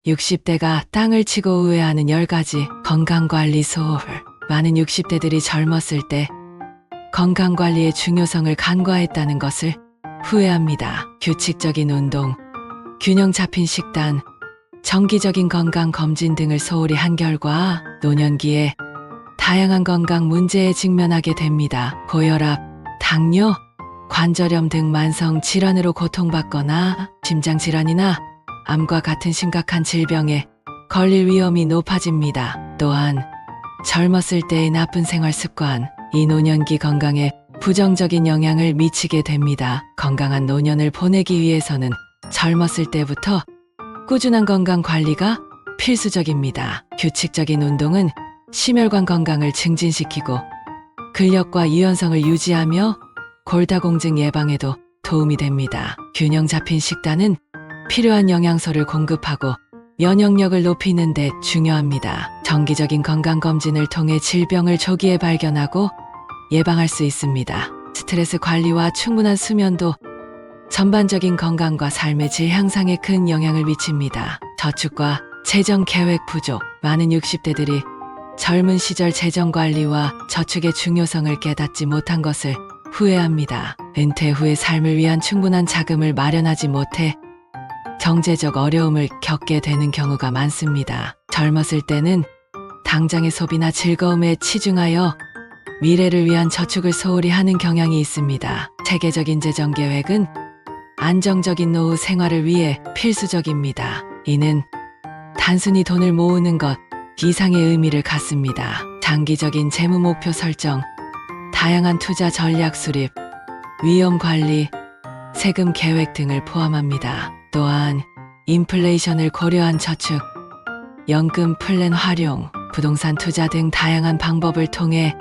60대가 땅을 치고 후회하는 10가지 건강관리 소홀. 많은 60대들이 젊었을 때 건강관리의 중요성을 간과했다는 것을 후회합니다. 규칙적인 운동, 균형 잡힌 식단, 정기적인 건강검진 등을 소홀히 한 결과 노년기에 다양한 건강 문제에 직면하게 됩니다. 고혈압, 당뇨, 관절염 등 만성 질환으로 고통받거나 심장질환이나 암과 같은 심각한 질병에 걸릴 위험이 높아집니다. 또한 젊었을 때의 나쁜 생활 습관, 이 노년기 건강에 부정적인 영향을 미치게 됩니다. 건강한 노년을 보내기 위해서는 젊었을 때부터 꾸준한 건강 관리가 필수적입니다. 규칙적인 운동은 심혈관 건강을 증진시키고 근력과 유연성을 유지하며 골다공증 예방에도 도움이 됩니다. 균형 잡힌 식단은 필요한 영양소를 공급하고 면역력을 높이는 데 중요합니다. 정기적인 건강검진을 통해 질병을 조기에 발견하고 예방할 수 있습니다. 스트레스 관리와 충분한 수면도 전반적인 건강과 삶의 질 향상에 큰 영향을 미칩니다. 저축과 재정 계획 부족. 많은 60대들이 젊은 시절 재정 관리와 저축의 중요성을 깨닫지 못한 것을 후회합니다. 은퇴 후의 삶을 위한 충분한 자금을 마련하지 못해 경제적 어려움을 겪게 되는 경우가 많습니다. 젊었을 때는 당장의 소비나 즐거움에 치중하여 미래를 위한 저축을 소홀히 하는 경향이 있습니다. 체계적인 재정 계획은 안정적인 노후 생활을 위해 필수적입니다. 이는 단순히 돈을 모으는 것 이상의 의미를 갖습니다. 장기적인 재무 목표 설정, 다양한 투자 전략 수립, 위험 관리, 세금 계획 등을 포함합니다. 또한 인플레이션을 고려한 저축, 연금 플랜 활용, 부동산 투자 등 다양한 방법을 통해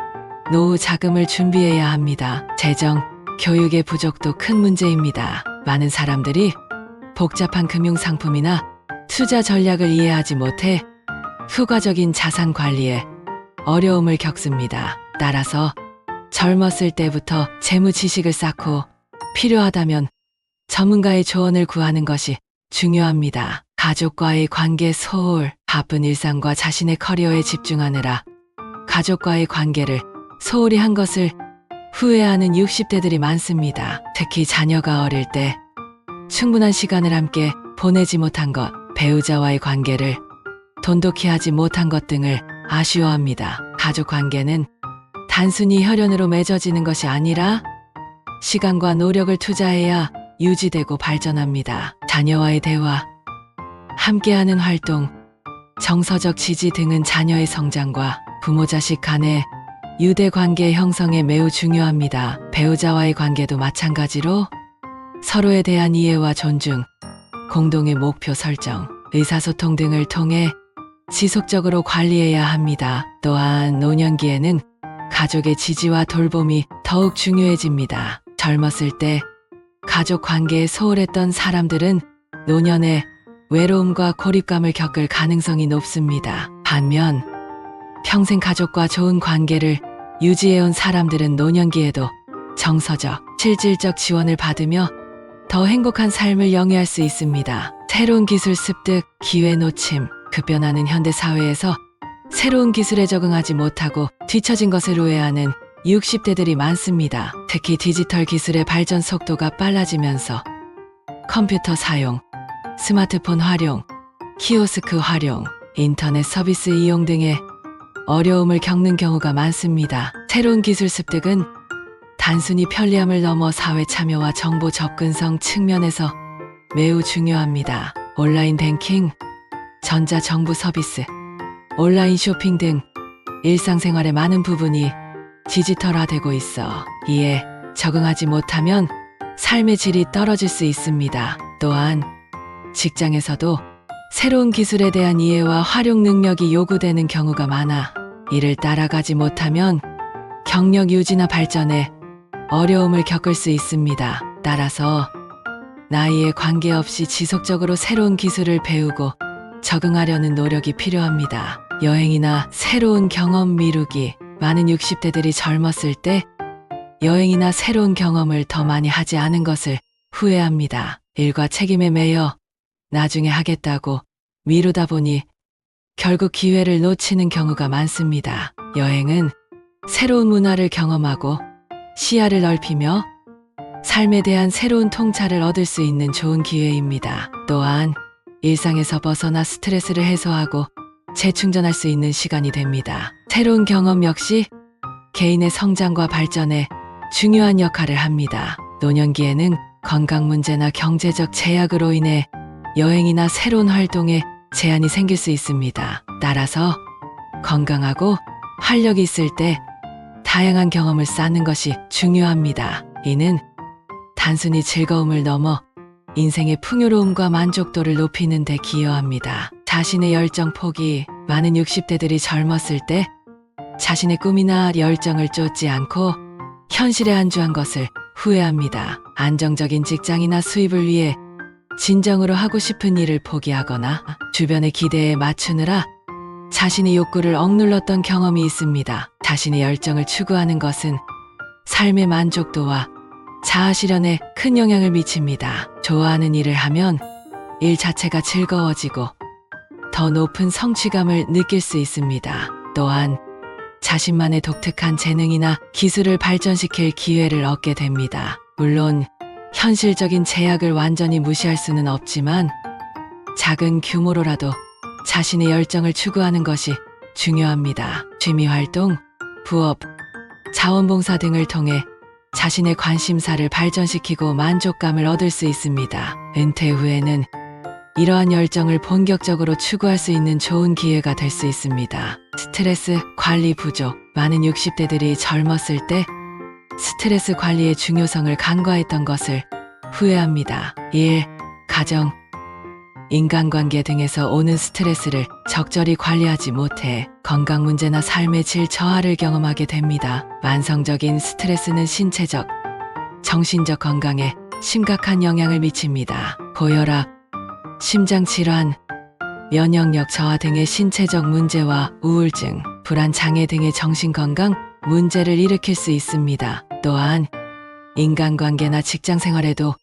노후 자금을 준비해야 합니다. 재정, 교육의 부족도 큰 문제입니다. 많은 사람들이 복잡한 금융상품이나 투자 전략을 이해하지 못해 효과적인 자산 관리에 어려움을 겪습니다. 따라서 젊었을 때부터 재무 지식을 쌓고 필요하다면 전문가의 조언을 구하는 것이 중요합니다. 가족과의 관계 소홀. 바쁜 일상과 자신의 커리어에 집중하느라 가족과의 관계를 소홀히 한 것을 후회하는 60대들이 많습니다. 특히 자녀가 어릴 때 충분한 시간을 함께 보내지 못한 것, 배우자와의 관계를 돈독히 하지 못한 것 등을 아쉬워합니다. 가족 관계는 단순히 혈연으로 맺어지는 것이 아니라 시간과 노력을 투자해야 유지되고 발전합니다. 자녀와의 대화, 함께하는 활동, 정서적 지지 등은 자녀의 성장과 부모 자식 간의 유대 관계 형성에 매우 중요합니다. 배우자와의 관계도 마찬가지로 서로에 대한 이해와 존중, 공동의 목표 설정, 의사소통 등을 통해 지속적으로 관리해야 합니다. 또한 노년기에는 가족의 지지와 돌봄이 더욱 중요해집니다. 젊었을 때 가족 관계에 소홀했던 사람들은 노년에 외로움과 고립감을 겪을 가능성이 높습니다. 반면 평생 가족과 좋은 관계를 유지해온 사람들은 노년기에도 정서적, 실질적 지원을 받으며 더 행복한 삶을 영위할 수 있습니다. 새로운 기술 습득, 기회 놓침. 급변하는 현대 사회에서 새로운 기술에 적응하지 못하고 뒤처진 것을 후회하는 60대들이 많습니다. 특히 디지털 기술의 발전 속도가 빨라지면서 컴퓨터 사용, 스마트폰 활용, 키오스크 활용, 인터넷 서비스 이용 등의 어려움을 겪는 경우가 많습니다. 새로운 기술 습득은 단순히 편리함을 넘어 사회 참여와 정보 접근성 측면에서 매우 중요합니다. 온라인 뱅킹, 전자정부 서비스, 온라인 쇼핑 등 일상생활의 많은 부분이 디지털화되고 있어 이에 적응하지 못하면 삶의 질이 떨어질 수 있습니다. 또한 직장에서도 새로운 기술에 대한 이해와 활용 능력이 요구되는 경우가 많아 이를 따라가지 못하면 경력 유지나 발전에 어려움을 겪을 수 있습니다. 따라서 나이에 관계없이 지속적으로 새로운 기술을 배우고 적응하려는 노력이 필요합니다. 여행이나 새로운 경험 미루기. 많은 60대들이 젊었을 때 여행이나 새로운 경험을 더 많이 하지 않은 것을 후회합니다. 일과 책임에 매여 나중에 하겠다고 미루다 보니 결국 기회를 놓치는 경우가 많습니다. 여행은 새로운 문화를 경험하고 시야를 넓히며 삶에 대한 새로운 통찰을 얻을 수 있는 좋은 기회입니다. 또한 일상에서 벗어나 스트레스를 해소하고 재충전할 수 있는 시간이 됩니다. 새로운 경험 역시 개인의 성장과 발전에 중요한 역할을 합니다. 노년기에는 건강 문제나 경제적 제약으로 인해 여행이나 새로운 활동에 제한이 생길 수 있습니다. 따라서 건강하고 활력이 있을 때 다양한 경험을 쌓는 것이 중요합니다. 이는 단순히 즐거움을 넘어 인생의 풍요로움과 만족도를 높이는 데 기여합니다. 자신의 열정 포기. 많은 60대들이 젊었을 때 자신의 꿈이나 열정을 쫓지 않고 현실에 안주한 것을 후회합니다. 안정적인 직장이나 수입을 위해 진정으로 하고 싶은 일을 포기하거나 주변의 기대에 맞추느라 자신의 욕구를 억눌렀던 경험이 있습니다. 자신의 열정을 추구하는 것은 삶의 만족도와 자아 실현에 큰 영향을 미칩니다. 좋아하는 일을 하면 일 자체가 즐거워지고 더 높은 성취감을 느낄 수 있습니다. 또한 자신만의 독특한 재능이나 기술을 발전시킬 기회를 얻게 됩니다. 물론 현실적인 제약을 완전히 무시할 수는 없지만 작은 규모로라도 자신의 열정을 추구하는 것이 중요합니다. 취미활동, 부업, 자원봉사 등을 통해 자신의 관심사를 발전시키고 만족감을 얻을 수 있습니다. 은퇴 후에는 이러한 열정을 본격적으로 추구할 수 있는 좋은 기회가 될 수 있습니다. 스트레스 관리 부족. 많은 60대들이 젊었을 때 스트레스 관리의 중요성을 간과했던 것을 후회합니다. 일, 가정, 인간관계 등에서 오는 스트레스를 적절히 관리하지 못해 건강 문제나 삶의 질 저하를 경험하게 됩니다. 만성적인 스트레스는 신체적, 정신적 건강에 심각한 영향을 미칩니다. 고혈압, 심장질환, 면역력 저하 등의 신체적 문제와 우울증, 불안 장애 등의 정신건강 문제를 일으킬 수 있습니다. 또한 인간관계나 직장생활에도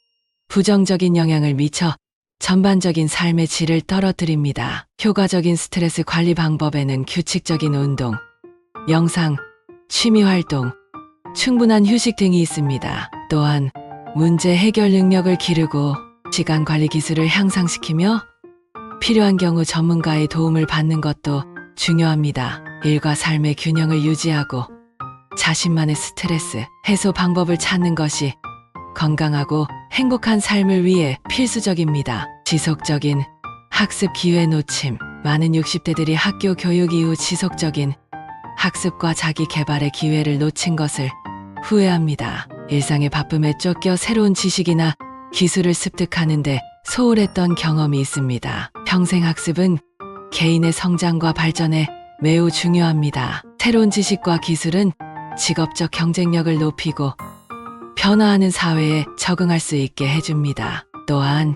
부정적인 영향을 미쳐 전반적인 삶의 질을 떨어뜨립니다. 효과적인 스트레스 관리 방법에는 규칙적인 운동, 명상, 취미활동, 충분한 휴식 등이 있습니다. 또한 문제 해결 능력을 기르고 시간 관리 기술을 향상시키며 필요한 경우 전문가의 도움을 받는 것도 중요합니다. 일과 삶의 균형을 유지하고 자신만의 스트레스 해소 방법을 찾는 것이 건강하고 행복한 삶을 위해 필수적입니다. 지속적인 학습 기회 놓침. 많은 60대들이 학교 교육 이후 지속적인 학습과 자기 개발의 기회를 놓친 것을 후회합니다. 일상의 바쁨에 쫓겨 새로운 지식이나 기술을 습득하는데 소홀했던 경험이 있습니다. 평생 학습은 개인의 성장과 발전에 매우 중요합니다. 새로운 지식과 기술은 직업적 경쟁력을 높이고 변화하는 사회에 적응할 수 있게 해줍니다. 또한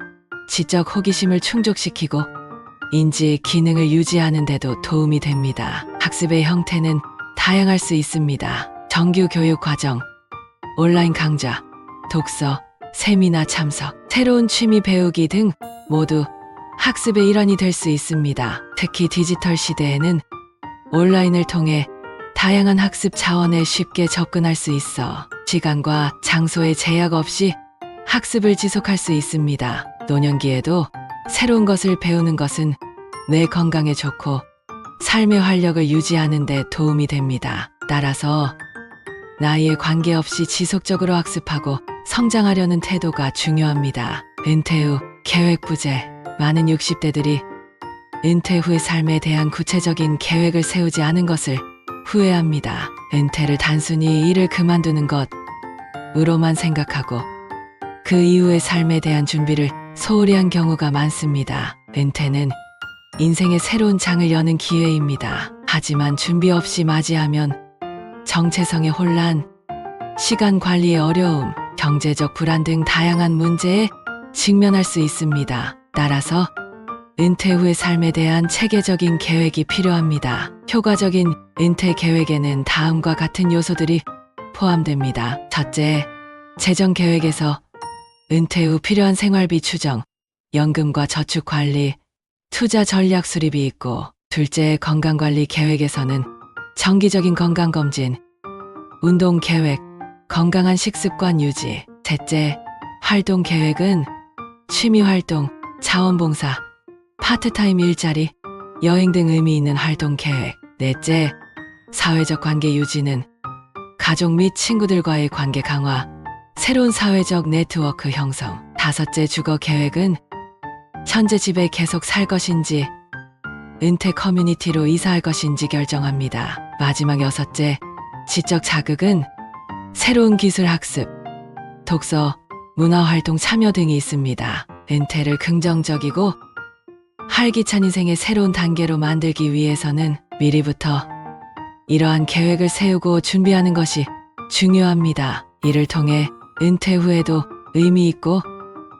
지적 호기심을 충족시키고 인지 기능을 유지하는 데도 도움이 됩니다. 학습의 형태는 다양할 수 있습니다. 정규 교육 과정, 온라인 강좌, 독서, 세미나 참석, 새로운 취미 배우기 등 모두 학습의 일환이 될 수 있습니다. 특히 디지털 시대에는 온라인을 통해 다양한 학습 자원에 쉽게 접근할 수 있어 시간과 장소의 제약 없이 학습을 지속할 수 있습니다. 노년기에도 새로운 것을 배우는 것은 뇌 건강에 좋고 삶의 활력을 유지하는 데 도움이 됩니다. 따라서 나이에 관계없이 지속적으로 학습하고 성장하려는 태도가 중요합니다. 은퇴 후 계획 부재. 많은 60대들이 은퇴 후의 삶에 대한 구체적인 계획을 세우지 않은 것을 후회합니다. 은퇴를 단순히 일을 그만두는 것으로만 생각하고 그 이후의 삶에 대한 준비를 소홀히 한 경우가 많습니다. 은퇴는 인생의 새로운 장을 여는 기회입니다. 하지만 준비 없이 맞이하면 정체성의 혼란, 시간 관리의 어려움, 경제적 불안 등 다양한 문제에 직면할 수 있습니다. 따라서 은퇴 후의 삶에 대한 체계적인 계획이 필요합니다. 효과적인 은퇴 계획에는 다음과 같은 요소들이 포함됩니다. 첫째, 재정 계획에서 은퇴 후 필요한 생활비 추정, 연금과 저축 관리, 투자 전략 수립이 있고, 둘째 건강관리 계획에서는 정기적인 건강검진, 운동 계획, 건강한 식습관 유지, 셋째 활동 계획은 취미활동, 자원봉사, 파트타임 일자리, 여행 등 의미 있는 활동 계획, 넷째 사회적 관계 유지는 가족 및 친구들과의 관계 강화, 새로운 사회적 네트워크 형성, 다섯째 주거 계획은 현재 집에 계속 살 것인지 은퇴 커뮤니티로 이사할 것인지 결정합니다. 마지막 여섯째 지적 자극은 새로운 기술 학습, 독서, 문화활동 참여 등이 있습니다. 은퇴를 긍정적이고 활기찬 인생의 새로운 단계로 만들기 위해서는 미리부터 이러한 계획을 세우고 준비하는 것이 중요합니다. 이를 통해 은퇴 후에도 의미 있고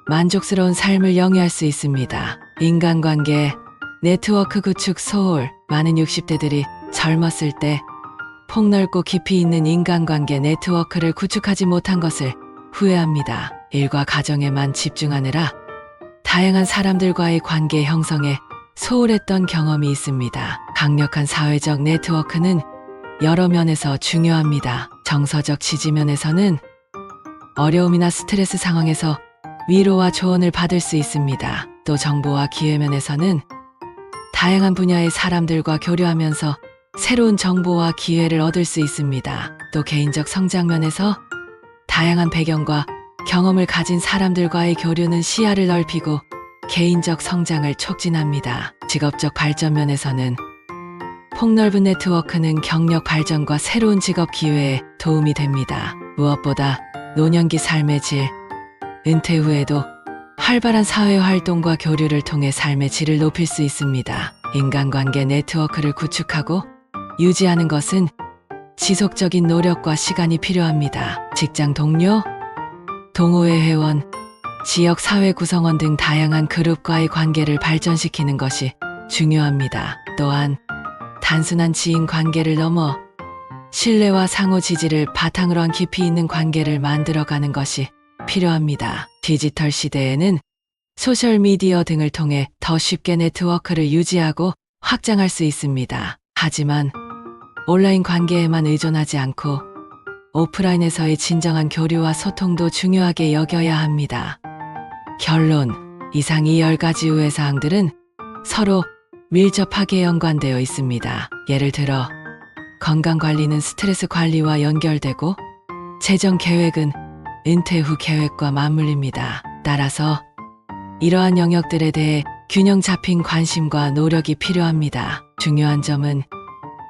만족스러운 삶을 영위할 수 있습니다. 인간관계, 네트워크 구축 소홀, 많은 60대들이 젊었을 때 폭넓고 깊이 있는 인간관계 네트워크를 구축하지 못한 것을 후회합니다. 일과 가정에만 집중하느라 다양한 사람들과의 관계 형성에 소홀했던 경험이 있습니다. 강력한 사회적 네트워크는 여러 면에서 중요합니다. 정서적 지지면에서는 어려움이나 스트레스 상황에서 위로와 조언을 받을 수 있습니다. 또 정보와 기회면에서는 다양한 분야의 사람들과 교류하면서 새로운 정보와 기회를 얻을 수 있습니다. 또 개인적 성장면에서 다양한 배경과 경험을 가진 사람들과의 교류는 시야를 넓히고 개인적 성장을 촉진합니다. 직업적 발전면에서는 폭넓은 네트워크는 경력 발전과 새로운 직업 기회에 도움이 됩니다. 무엇보다 노년기 삶의 질, 은퇴 후에도 활발한 사회활동과 교류를 통해 삶의 질을 높일 수 있습니다. 인간관계 네트워크를 구축하고 유지하는 것은 지속적인 노력과 시간이 필요합니다. 직장 동료, 동호회 회원, 지역 사회 구성원 등 다양한 그룹과의 관계를 발전시키는 것이 중요합니다. 또한 단순한 지인 관계를 넘어 신뢰와 상호 지지를 바탕으로 한 깊이 있는 관계를 만들어가는 것이 필요합니다. 디지털 시대에는 소셜미디어 등을 통해 더 쉽게 네트워크를 유지하고 확장할 수 있습니다. 하지만 온라인 관계에만 의존하지 않고 오프라인에서의 진정한 교류와 소통도 중요하게 여겨야 합니다. 결론, 이상 이 10가지 우회사항들은 서로 밀접하게 연관되어 있습니다. 예를 들어 건강관리는 스트레스 관리와 연결되고 재정 계획은 은퇴 후 계획과 맞물립니다. 따라서 이러한 영역들에 대해 균형 잡힌 관심과 노력이 필요합니다. 중요한 점은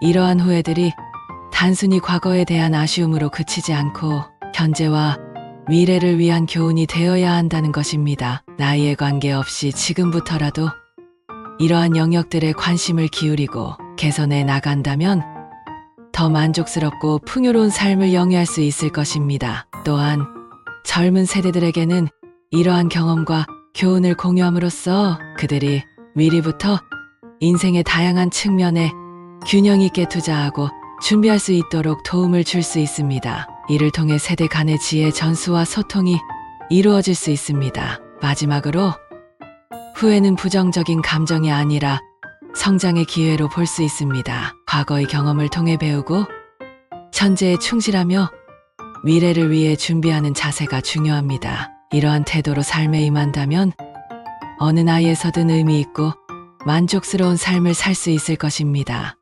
이러한 후회들이 단순히 과거에 대한 아쉬움으로 그치지 않고 현재와 미래를 위한 교훈이 되어야 한다는 것입니다. 나이에 관계없이 지금부터라도 이러한 영역들에 관심을 기울이고 개선해 나간다면 더 만족스럽고 풍요로운 삶을 영위할 수 있을 것입니다. 또한 젊은 세대들에게는 이러한 경험과 교훈을 공유함으로써 그들이 미리부터 인생의 다양한 측면에 균형 있게 투자하고 준비할 수 있도록 도움을 줄 수 있습니다. 이를 통해 세대 간의 지혜 전수와 소통이 이루어질 수 있습니다. 마지막으로 후회는 부정적인 감정이 아니라 성장의 기회로 볼 수 있습니다. 과거의 경험을 통해 배우고 현재에 충실하며 미래를 위해 준비하는 자세가 중요합니다. 이러한 태도로 삶에 임한다면 어느 나이에서든 의미 있고 만족스러운 삶을 살 수 있을 것입니다.